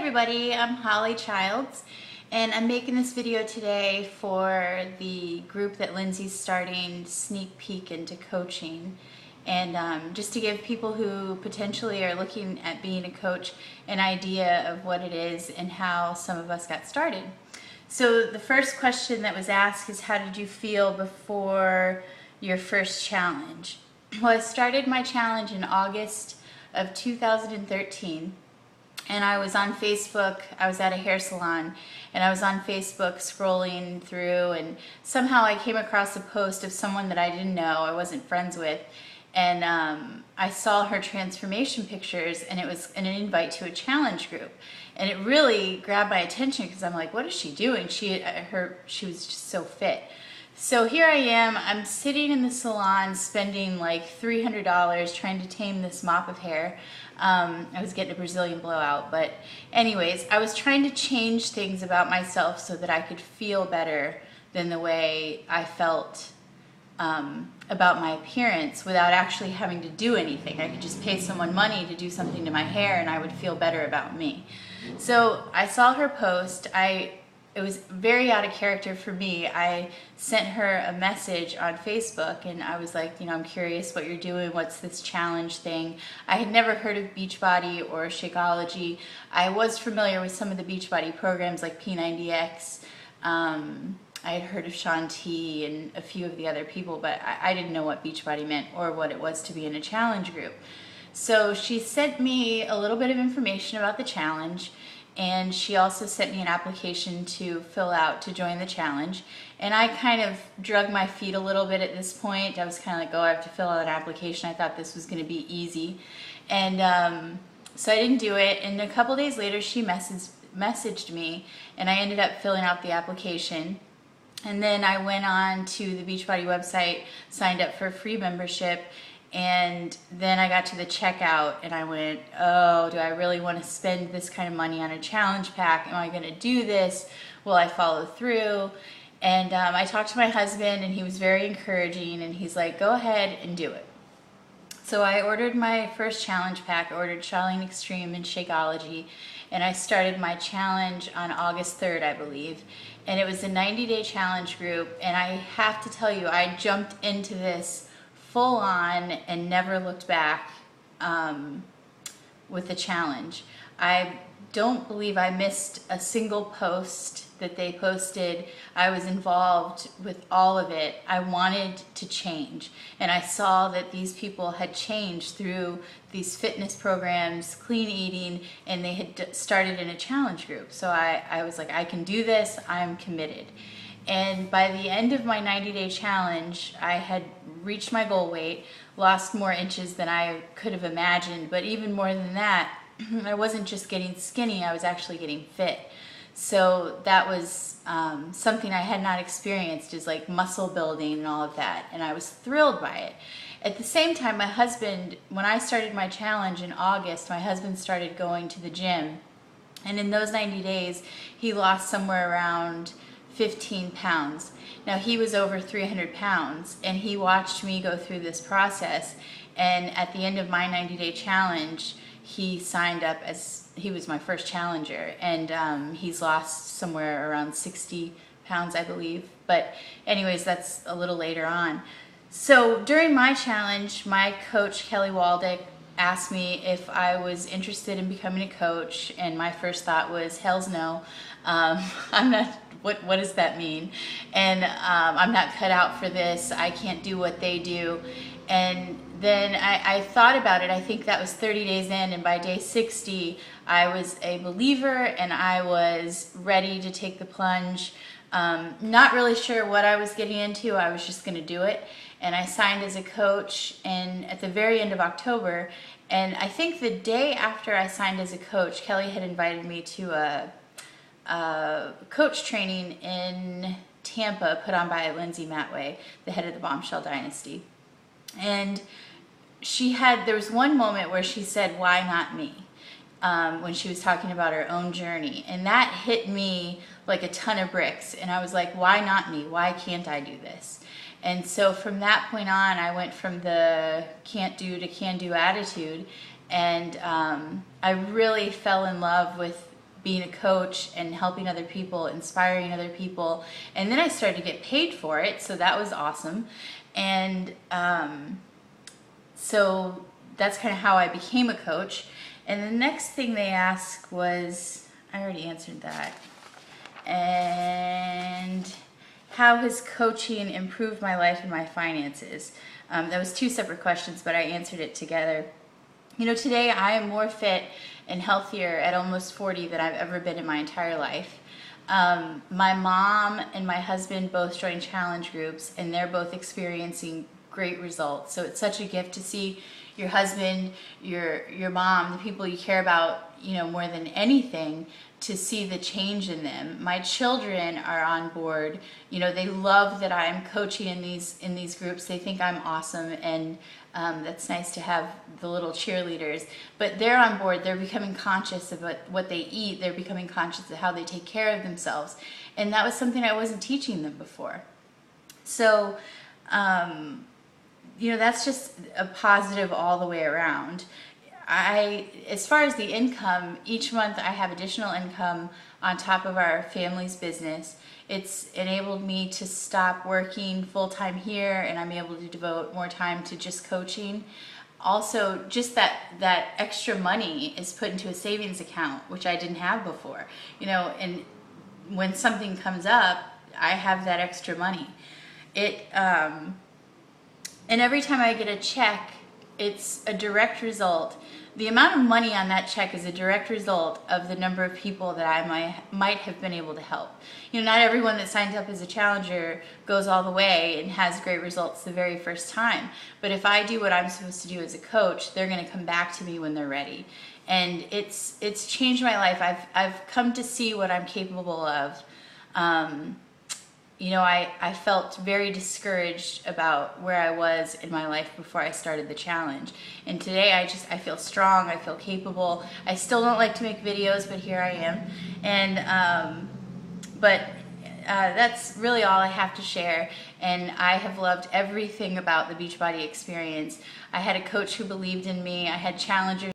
everybody, I'm Holly Childs and I'm making this video today for the group that Lindsay's starting, Sneek Peak into coaching, and just to give people who potentially are looking at being a coach an idea of what it is and how some of us got started. So the first question that was asked is, how did you feel before your first challenge? Well, I started my challenge in August of 2013. And I was on Facebook. I was at a hair salon and I was on Facebook scrolling through, and somehow I came across a post of someone that I didn't know, I wasn't friends with, and I saw her transformation pictures, and it was an invite to a challenge group, and it really grabbed my attention because I'm like, what is she doing? She was just so fit. So here I am, I'm sitting in the salon spending like $300 trying to tame this mop of hair. I was getting a Brazilian blowout, but anyways, I was trying to change things about myself so that I could feel better than the way I felt about my appearance without actually having to do anything. I could just pay someone money to do something to my hair and I would feel better about me. So I saw her post. It was very out of character for me. I sent her a message on Facebook and I was like, I'm curious what you're doing. What's this challenge thing? I had never heard of Beachbody or Shakeology. I was familiar with some of the Beachbody programs like P90X. I had heard of Shaun T and a few of the other people, but I didn't know what Beachbody meant or what it was to be in a challenge group. So she sent me a little bit of information about the challenge, and she also sent me an application to fill out to join the challenge. And I kind of drug my feet a little bit at this point. I was kind of like, oh, I have to fill out an application. I thought this was going to be easy. And so I didn't do it. And a couple days later, she messaged me, and I ended up filling out the application. And then I went on to the Beachbody website, signed up for a free membership, and then I got to the checkout and I went, oh, do I really want to spend this kind of money on a challenge pack? Am I going to do this? Will I follow through? And I talked to my husband and he was very encouraging, and he's like, go ahead and do it. So I ordered my first challenge pack. I ordered Charlene Extreme and Shakeology, and I started my challenge on August 3rd, I believe. And it was a 90-day challenge group, and I have to tell you, I jumped into this full on and never looked back with the challenge. I don't believe I missed a single post that they posted. I was involved with all of it. I wanted to change, and I saw that these people had changed through these fitness programs, clean eating, and they had started in a challenge group. So I was like, I can do this, I'm committed. And by the end of my 90-day challenge, I had reached my goal weight, lost more inches than I could have imagined, but even more than that, I wasn't just getting skinny, I was actually getting fit. So that was something I had not experienced, is like muscle building and all of that, and I was thrilled by it. At the same time, my husband, when I started my challenge in August, my husband started going to the gym, and in those 90 days, he lost somewhere around 15 pounds. Now, he was over 300 pounds, and he watched me go through this process, and at the end of my 90-day challenge, he signed up as, he was my first challenger, and he's lost somewhere around 60 pounds, I believe. But anyways, that's a little later on. So during my challenge, my coach, Kelly Waldick, asked me if I was interested in becoming a coach, and my first thought was, hell's no. I'm not, what does that mean? And I'm not cut out for this. I can't do what they do. And then I thought about it. I think that was 30 days in, and by day 60, I was a believer and I was ready to take the plunge. Not really sure what I was getting into. I was just going to do it. And I signed as a coach at the very end of October. And I think the day after I signed as a coach, Kelly had invited me to a coach training in Tampa put on by Lindsay Matway, the head of the Bombshell Dynasty. And there was one moment where she said, why not me? When she was talking about her own journey. And that hit me like a ton of bricks. And I was like, why not me? Why can't I do this? And so from that point on, I went from the can't do to can do attitude. And I really fell in love with being a coach and helping other people, inspiring other people. And then I started to get paid for it, so that was awesome. And so that's kind of how I became a coach. And the next thing they asked was, I already answered that. And how has coaching improved my life and my finances? That was two separate questions, but I answered it together. You know, today I am more fit and healthier at almost 40 than I've ever been in my entire life. My mom and my husband both joined challenge groups, and they're both experiencing great results. So it's such a gift to see your husband, your mom, the people you care about, you know, more than anything, to see the change in them. My children are on board. You know, they love that I'm coaching in these groups. They think I'm awesome, and that's nice to have the little cheerleaders. But they're on board. They're becoming conscious of what they eat. They're becoming conscious of how they take care of themselves. And that was something I wasn't teaching them before. So, you know, that's just a positive all the way around. As far as the income, each month I have additional income on top of our family's business. It's enabled me to stop working full-time here, and I'm able to devote more time to just coaching. Also, just that extra money is put into a savings account, which I didn't have before. You know, and when something comes up, I have that extra money. And every time I get a check, it's a direct result. The amount of money on that check is a direct result of the number of people that I might have been able to help. You know, not everyone that signs up as a challenger goes all the way and has great results the very first time. But if I do what I'm supposed to do as a coach, they're going to come back to me when they're ready. And it's changed my life. I've come to see what I'm capable of. You know, I felt very discouraged about where I was in my life before I started the challenge. And today I feel strong, I feel capable. I still don't like to make videos, but here I am. And, that's really all I have to share. And I have loved everything about the Beachbody experience. I had a coach who believed in me. I had challengers